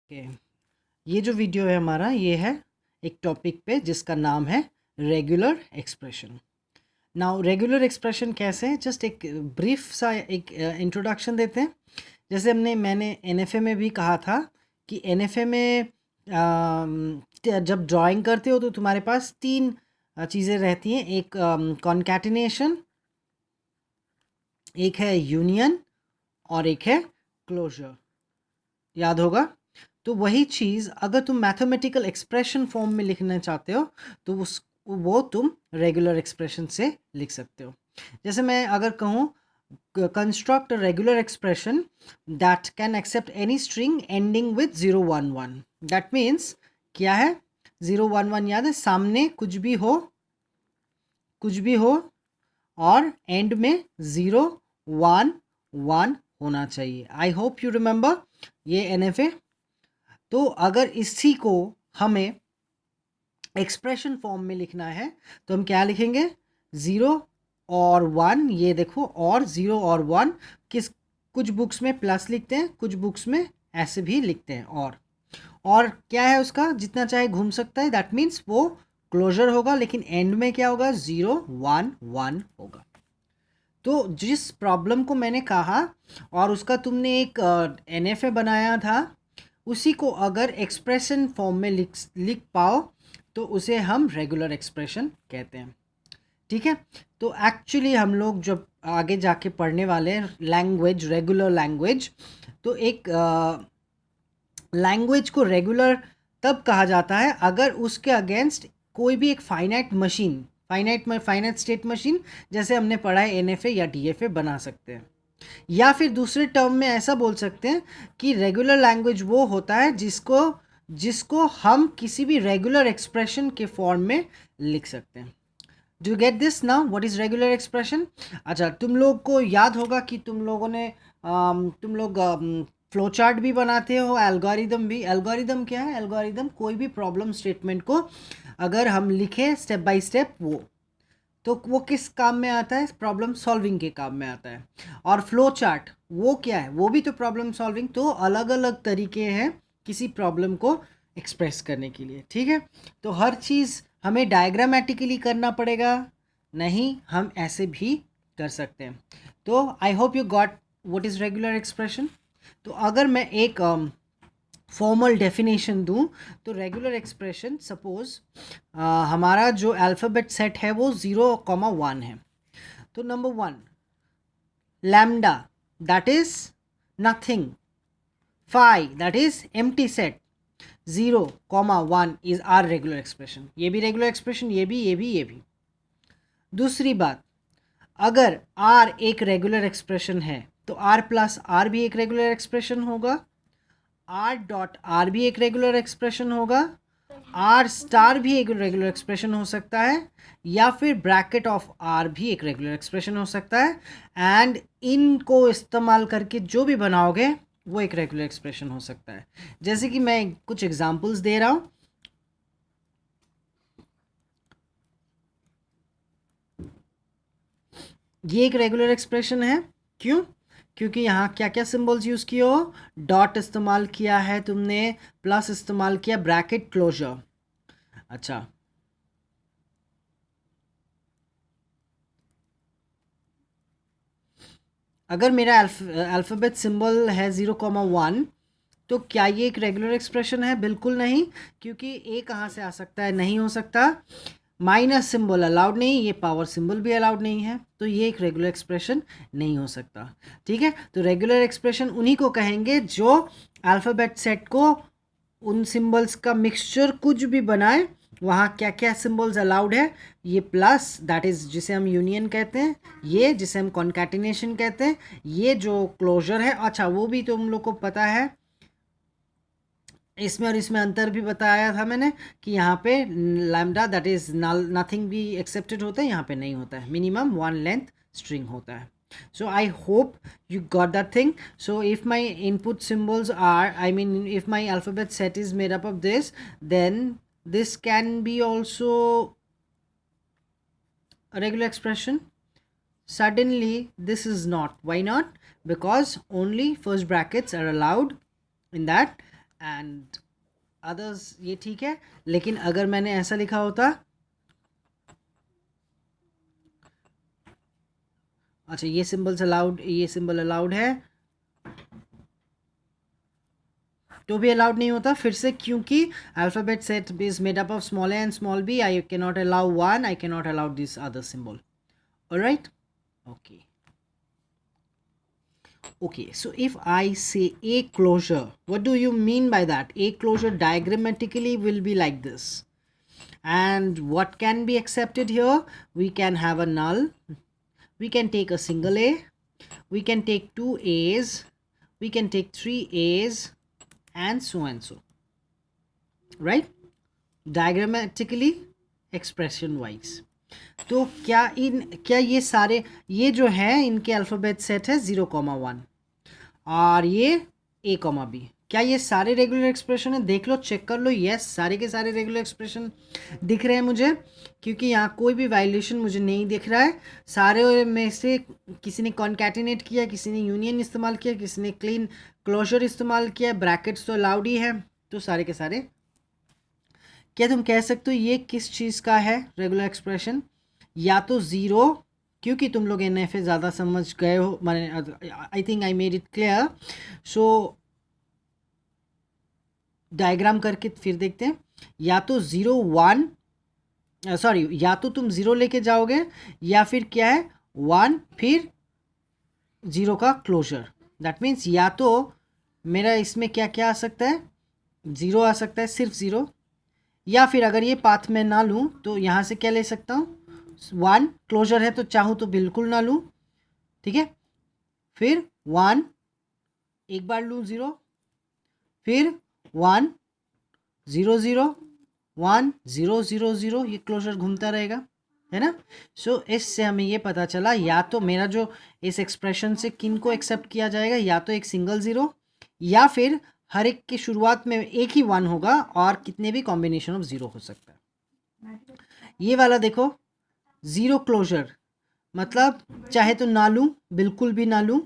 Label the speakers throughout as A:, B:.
A: Okay, ये जो video है हमारा ये है एक टॉपिक पे जिसका नाम है regular expression. Now regular expression कैसे है, जस्ट एक ब्रीफ सा एक इंट्रोडक्शन देते हैं। जैसे मैंने एनएफए में भी कहा था कि एनएफए में जब ड्राइंग करते हो तो तुम्हारे पास तीन चीज़ें रहती हैं। एक कॉन्कैटिनेशन, एक है यूनियन और एक है क्लोजर। याद होगा। तो वही चीज़ अगर तुम मैथमेटिकल एक्सप्रेशन फॉर्म में लिखना चाहते हो तो वो तुम रेगुलर एक्सप्रेशन से लिख सकते हो। जैसे मैं अगर कहूँ construct a regular expression that can accept any string ending with 011। That means क्या है, 011 याद है, सामने कुछ भी हो और एंड में 011 होना चाहिए। आई होप यू रिमेंबर ये एनएफए। तो अगर इसी को हमें एक्सप्रेशन फॉर्म में लिखना है तो हम क्या लिखेंगे, 0 और 1। ये देखो, और 0 और 1 कुछ बुक्स में प्लस लिखते हैं, कुछ बुक्स में ऐसे भी लिखते हैं। और क्या है उसका, जितना चाहे घूम सकता है। दैट मीन्स वो क्लोजर होगा, लेकिन एंड में क्या होगा, 0 1 1 होगा। तो जिस प्रॉब्लम को मैंने कहा और उसका तुमने एक एनएफए बनाया था, उसी को अगर एक्सप्रेशन फॉर्म में लिख पाओ तो उसे हम रेगुलर एक्सप्रेशन कहते हैं। ठीक है। तो एक्चुअली हम लोग जब आगे जाके पढ़ने वाले हैं लैंग्वेज, रेगुलर लैंग्वेज, तो एक लैंग्वेज को रेगुलर तब कहा जाता है अगर उसके अगेंस्ट कोई भी एक फाइनाइट स्टेट मशीन, जैसे हमने पढ़ा है एनएफए या डीएफए, बना सकते हैं। या फिर दूसरे टर्म में ऐसा बोल सकते हैं कि रेगुलर लैंग्वेज वो होता है जिसको हम किसी भी रेगुलर एक्सप्रेशन के फॉर्म में लिख सकते हैं। Do you get this now, what is regular expression? अच्छा, तुम लोग को याद होगा कि तुम लोग फ्लो चार्ट भी बनाते हो, एल्गोरिदम भी। एल्गोरिदम क्या है? एल्गोरिदम कोई भी प्रॉब्लम स्टेटमेंट को अगर हम लिखें स्टेप बाय स्टेप, तो वो किस काम में आता है? प्रॉब्लम सॉल्विंग के काम में आता है। और फ्लो चार्ट वो क्या है? वो भी तो प्रॉब्लम सॉल्विंग। तो अलग अलग तरीके हैं किसी प्रॉब्लम को एक्सप्रेस करने के लिए। ठीक है। तो हर चीज़ हमें डायग्रामेटिकली करना पड़ेगा नहीं, हम ऐसे भी कर सकते हैं। तो I hope you got what is regular expression. तो अगर मैं एक फॉर्मल डेफिनेशन दूं तो रेगुलर एक्सप्रेशन, सपोज हमारा जो अल्फ़ाबेट सेट है वो 0 1 है। तो number 1 lambda, that is nothing. Phi, that is empty set. 0 1 is are regular expression. ये भी रेगुलर एक्सप्रेशन, ये भी। दूसरी बात, अगर आर एक रेगुलर एक्सप्रेशन है तो आर प्लस आर भी एक रेगुलर एक्सप्रेशन होगा, आर डॉट आर भी एक रेगुलर एक्सप्रेशन होगा, आर स्टार भी एक रेगुलर एक्सप्रेशन हो सकता है, या फिर ब्रैकेट ऑफ आर भी एक रेगुलर एक्सप्रेशन हो सकता है। एंड इनको इस्तेमाल करके जो भी बनाओगे वो एक रेगुलर एक्सप्रेशन हो सकता है। जैसे कि मैं कुछ एग्जांपल्स दे रहा हूँ। ये एक रेगुलर एक्सप्रेशन है। क्यों? क्योंकि यहाँ क्या क्या सिंबल्स यूज़ किए हो, डॉट इस्तेमाल किया है तुमने, प्लस इस्तेमाल किया, ब्रैकेट, क्लोजर। अच्छा, अगर मेरा अल्फ़ाबेट सिंबल है 0 1, तो क्या ये एक रेगुलर एक्सप्रेशन है? बिल्कुल नहीं, क्योंकि ए कहाँ से आ सकता है? नहीं हो सकता। माइनस सिंबल अलाउड नहीं, ये पावर सिंबल भी अलाउड नहीं है, तो ये एक रेगुलर एक्सप्रेशन नहीं हो सकता। ठीक है। तो रेगुलर एक्सप्रेशन उन्हीं को कहेंगे जो अल्फ़ाबेट सेट को, उन सिंबल्स का मिक्सचर कुछ भी बनाए, वहाँ क्या क्या सिंबल्स अलाउड है, ये प्लस, दैट इज़ जिसे हम यूनियन कहते हैं, ये जिसे हम कॉन्कैटिनेशन कहते हैं, ये जो क्लोजर है। अच्छा, वो भी तो हम लोग को पता है, इसमें और इसमें अंतर भी बताया था मैंने कि यहाँ पे लैम्डा दैट इज नथिंग भी एक्सेप्टेड होता है, यहाँ पे नहीं होता है, मिनिमम 1 लेंथ स्ट्रिंग होता है। So I hope you got that thing. So if my input symbols are, I mean if my alphabet set is made up of this, then this can be also a regular expression. Suddenly this is not. Why not? Because only first brackets are allowed in that, and others ये ठीक है। लेकिन अगर मैंने ऐसा लिखा होता, अच्छा ये सिंबल्स अलाउड, ये सिंबल अलाउड है, तो भी अलाउड नहीं होता फिर से, क्योंकि alphabet set is made up of small a and small b. I can not allow one, I can not allow this other symbol. Alright, okay okay. So if I say a closure, what do you mean by that? A closure diagrammatically will be like this. And what can be accepted here? We can have a null, we can take a single a, we can take two a's, we can take three a's, and so, right? Diagrammatically, expression wise. तो क्या ये सारे, ये जो है इनके alphabet set है 0,1 और ये ए कॉमा बी, क्या ये सारे रेगुलर एक्सप्रेशन है? देख लो, चेक कर लो, यस सारे के सारे रेगुलर एक्सप्रेशन दिख रहे हैं मुझे, क्योंकि यहाँ कोई भी वायलेशन मुझे नहीं दिख रहा है। सारे में से किसी ने कॉन्कैटिनेट किया, किसी ने यूनियन इस्तेमाल किया, किसी ने क्लीन क्लोजर इस्तेमाल किया, ब्रैकेट्स तो अलाउड ही है, तो सारे के सारे। क्या तुम कह सकते हो ये किस चीज़ का है रेगुलर एक्सप्रेशन? या तो ज़ीरो, क्योंकि तुम लोग एन एफ ए ज़्यादा समझ गए हो, मैंने I think I made it clear. So diagram करके फिर देखते हैं। या तो 0 1, सॉरी, या तो तुम 0 लेके जाओगे, या फिर क्या है 1 फिर 0 का क्लोजर। दैट मीन्स या तो मेरा इसमें क्या क्या आ सकता है, 0 आ सकता है, सिर्फ 0, या फिर अगर ये पाथ में ना लूँ तो यहाँ से क्या ले सकता हूँ, 1 क्लोजर है तो चाहूँ तो बिल्कुल ना लूँ, ठीक है। फिर 1 एक बार लूँ 0, फिर 1 0 0 1 0 0 0, ये क्लोजर घूमता रहेगा, है ना। सो इससे हमें ये पता चला, या तो मेरा जो इस एक्सप्रेशन से किन को एक्सेप्ट किया जाएगा, या तो एक सिंगल 0, या फिर हर एक की शुरुआत में एक ही 1 होगा और कितने भी कॉम्बिनेशन ऑफ 0 हो सकता है। ये वाला देखो 0 क्लोजर, मतलब चाहे तो ना लूँ, बिल्कुल भी ना लूँ,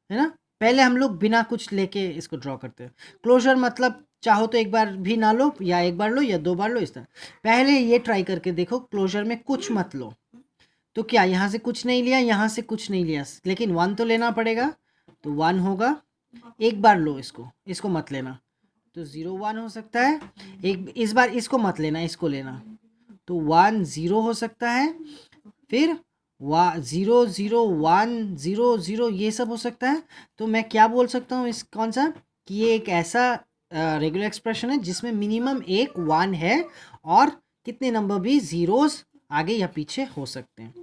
A: है ना। पहले हम लोग बिना कुछ लेके इसको ड्रॉ करते हैं। क्लोजर मतलब चाहो तो एक बार भी ना लो, या एक बार लो, या 2 बार लो, इस तरह। पहले ये ट्राई करके देखो, क्लोजर में कुछ मत लो। तो क्या यहाँ से कुछ नहीं लिया, यहाँ से कुछ नहीं लिया, लेकिन 1 तो लेना पड़ेगा, तो 1 होगा। एक बार लो इसको मत लेना, तो 0 1 हो सकता है। एक इस बार इसको मत लेना, इसको लेना, तो 1 0 हो सकता है। फिर 0 0 1 0 0 ये सब हो सकता है। तो मैं क्या बोल सकता हूँ इस कौन सा, कि ये एक ऐसा रेगुलर एक्सप्रेशन है जिसमें मिनिमम एक 1 है और कितने नंबर भी ज़ीरोज़ आगे या पीछे हो सकते हैं।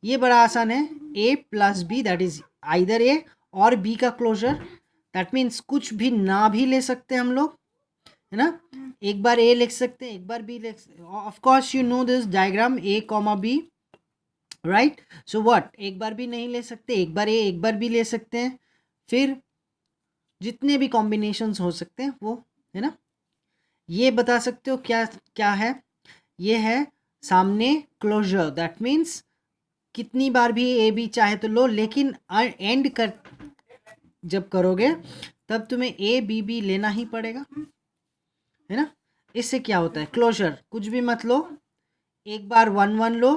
A: ये बड़ा आसान है, a plus b, that is either a और b का क्लोजर। दैट मीन्स कुछ भी ना भी ले सकते हैं हम लोग, है ना। एक बार a लिख सकते हैं, एक बार b लिख सकते हैं। Of course you know this diagram a comma b, right. So what, एक बार भी नहीं ले सकते, एक बार a एक बार b ले सकते हैं, फिर जितने भी कॉम्बिनेशंस हो सकते हैं वो, है ना। ये बता सकते हो क्या क्या है, ये है सामने क्लोजर। दैट मीन्स कितनी बार भी ए बी चाहे तो लो, लेकिन एंड कर जब करोगे तब तुम्हें ए बी बी लेना ही पड़ेगा, है ना। इससे क्या होता है, क्लोजर कुछ भी मत लो, एक बार 1 1 लो,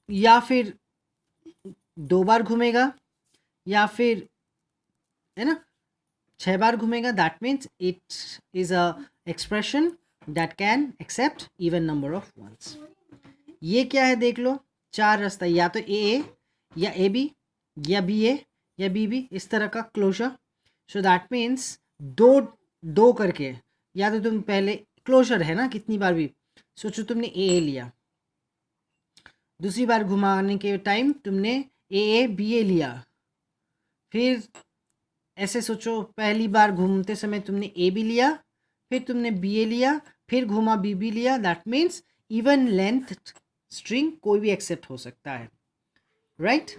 A: या फिर 2 बार घूमेगा, या फिर, है ना, 6 बार घूमेगा। That means it is a expression that can accept even number of ones. ये क्या है देख लो, 4 रास्ता, या तो ए या ए बी, या बी ए या बी बी, इस तरह का क्लोजर। सो दैट मीन्स दो दो करके, या तो तुम पहले क्लोजर है ना, कितनी बार भी सोचो तुमने ए लिया, दूसरी बार घुमाने के टाइम तुमने ए बी ए लिया, फिर ऐसे सोचो पहली बार घूमते समय तुमने ए बी लिया, फिर तुमने बी ए लिया, फिर घुमा बी बी लिया। That means even length string कोई भी एक्सेप्ट हो सकता है, राइट।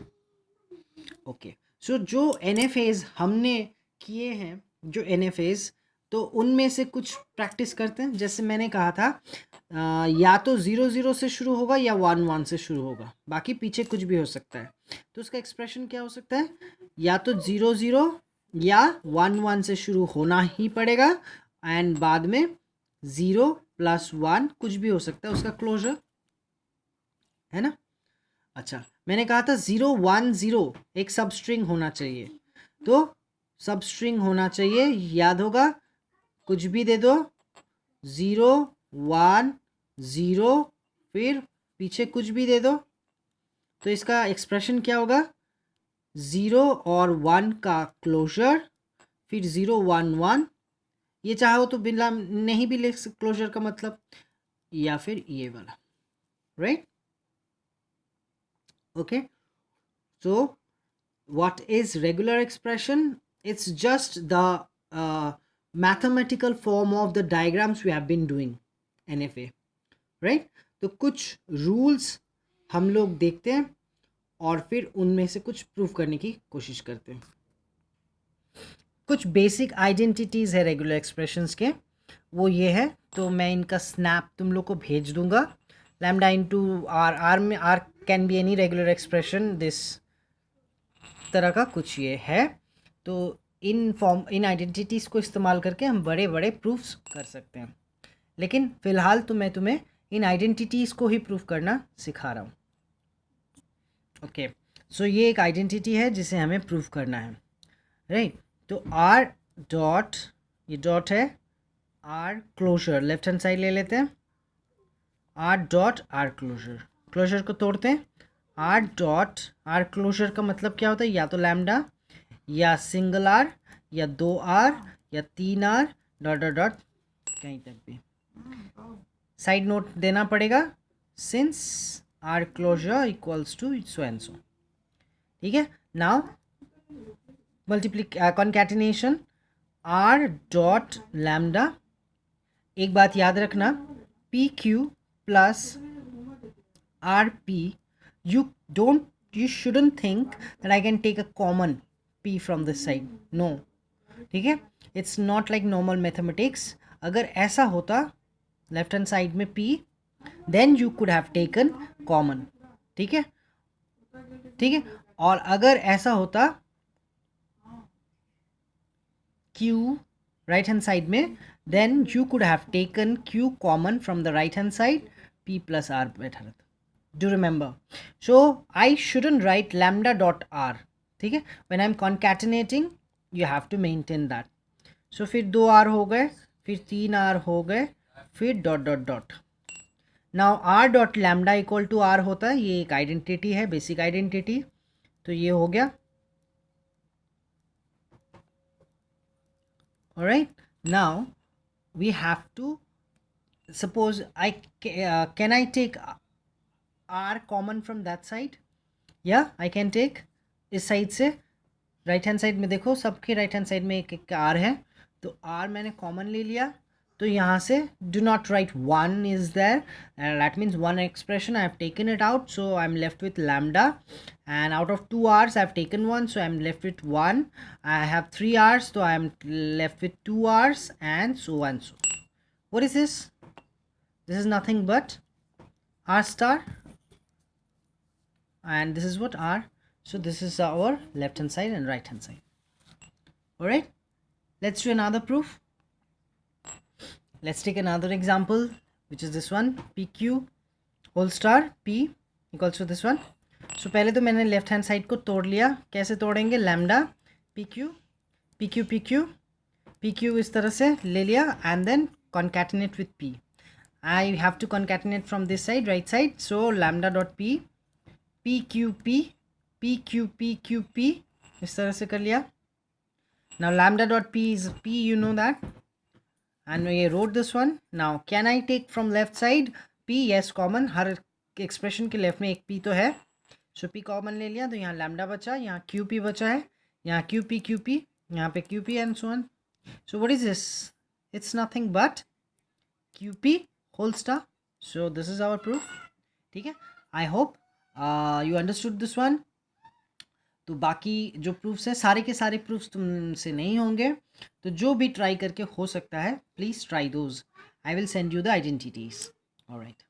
A: ओके, सो जो एन एफ एज हमने किए हैं, जो एन एफ एज, तो उनमें से कुछ प्रैक्टिस करते हैं। जैसे मैंने कहा था, या तो 0 0 से शुरू होगा या 1 1 से शुरू होगा, बाकी पीछे कुछ भी हो सकता है। तो उसका एक्सप्रेशन क्या हो सकता है, या तो 0 0 या 1 1 से शुरू होना ही पड़ेगा एंड बाद में 0 + 1 कुछ भी हो सकता है उसका क्लोजर, है ना। अच्छा, मैंने कहा था 0 1 0 एक सब स्ट्रिंग होना चाहिए, तो सब स्ट्रिंग होना चाहिए, याद होगा, कुछ भी दे दो, 0 1 0 फिर पीछे कुछ भी दे दो, तो इसका एक्सप्रेशन क्या होगा, 0 और 1 का क्लोजर, फिर 0 1 1, ये चाहो तो बिना नहीं भी लिख क्लोजर का मतलब, या फिर ये वाला, right. Okay, so what is regular expression? It's just the mathematical form of the diagrams we have been doing NFA, right? तो कुछ rules हम लोग देखते हैं और फिर उनमें से कुछ प्रूव करने की कोशिश करते हैं। कुछ बेसिक आइडेंटिटीज़ है रेगुलर एक्सप्रेशंस के, वो ये है, तो मैं इनका स्नैप तुम लोग को भेज दूंगा। लैम्डा इंटू आर, आर में r can be any regular expression, this तरह का कुछ ये है। तो इन आइडेंटिटीज़ को इस्तेमाल करके हम बड़े बड़े प्रूफ्स कर सकते हैं, लेकिन फ़िलहाल तो मैं तुम्हें इन आइडेंटिटीज़ को ही प्रूफ करना सिखा रहा हूँ। ओके, सो ये एक आइडेंटिटी है जिसे हमें प्रूफ करना है, राइट। तो आर डॉट, ये डॉट है, r closure, left hand side ले लेते हैं, r dot r closure, closure को तोड़ते हैं, आर डॉट आर क्लोजर का मतलब क्या होता है, या तो लैम्डा या सिंगल आर या 2 आर या 3 आर डॉट डॉट डॉट कहीं तक भी। साइड नोट देना पड़ेगा, since r closure equals to so and so, ठीक है। Now concatenation r dot lambda, एक बात याद रखना, p q plus r p, you shouldn't think that I can take a common p from this side, no, ठीक है, it's not like normal mathematics। अगर ऐसा होता लेफ्ट हैंड साइड में p, then you could have taken common, ठीक है, ठीक है। और अगर ऐसा होता q राइट हैंड साइड में, then you could have taken q common from the right hand side, p plus r बैठा रहता। Do remember, so I shouldn't write lambda dot r, ठीक है, when I'm concatenating you have to maintain that। so फिर 2 r हो गए, फिर 3 r हो गए, फिर dot dot dot. Now r dot lambda equal to r होता है, ये एक आइडेंटिटी है, बेसिक आइडेंटिटी, तो ये हो गया। Alright, now we have to suppose I can I take r common from that side, या आई कैन टेक इस साइड से, राइट हैंड साइड में देखो सबके राइट हैंड साइड में एक एक r है, तो r मैंने कॉमन ले लिया, तो यहाँ से do not write 1 is there, that means 1 expression I have taken it out, so I am left with lambda, and out of 2 hours I have taken 1, so I am left with 1, I have 3 hours, तो I am left with 2 hours, and so and so. What is this? This is nothing but r star, and this is what r, so this is our left hand side and right hand side। all right, let's do another proof, let's take another example, which is this one, pq whole star p equals to this one। so पहले तो मैंने left hand side को तोड़ लिया, कैसे तोड़ेंगे, lambda pq pq pq pq इस तरह से ले लिया, and then concatenate with p, I have to concatenate from this side, right side, so lambda dot p p q p p q p q p इस तरह से कर लिया। now lambda dot p is p, you know that, and we wrote this one। now can I take from left side p? yes, common, her expression के left में एक p तो है, so p कॉमन ले लिया, तो यहाँ lambda बचा, यहाँ q p बचा है, यहाँ q p, यहाँ पे q p and so on। so what is this? it's nothing but q p whole star। so this is our proof, ठीक है। I hope you understood this one। तो बाकी जो प्रूफ्स हैं सारे के सारे प्रूफ्स तुमसे नहीं होंगे, तो जो भी ट्राई करके हो सकता है please try those, I will send you the identities. Alright.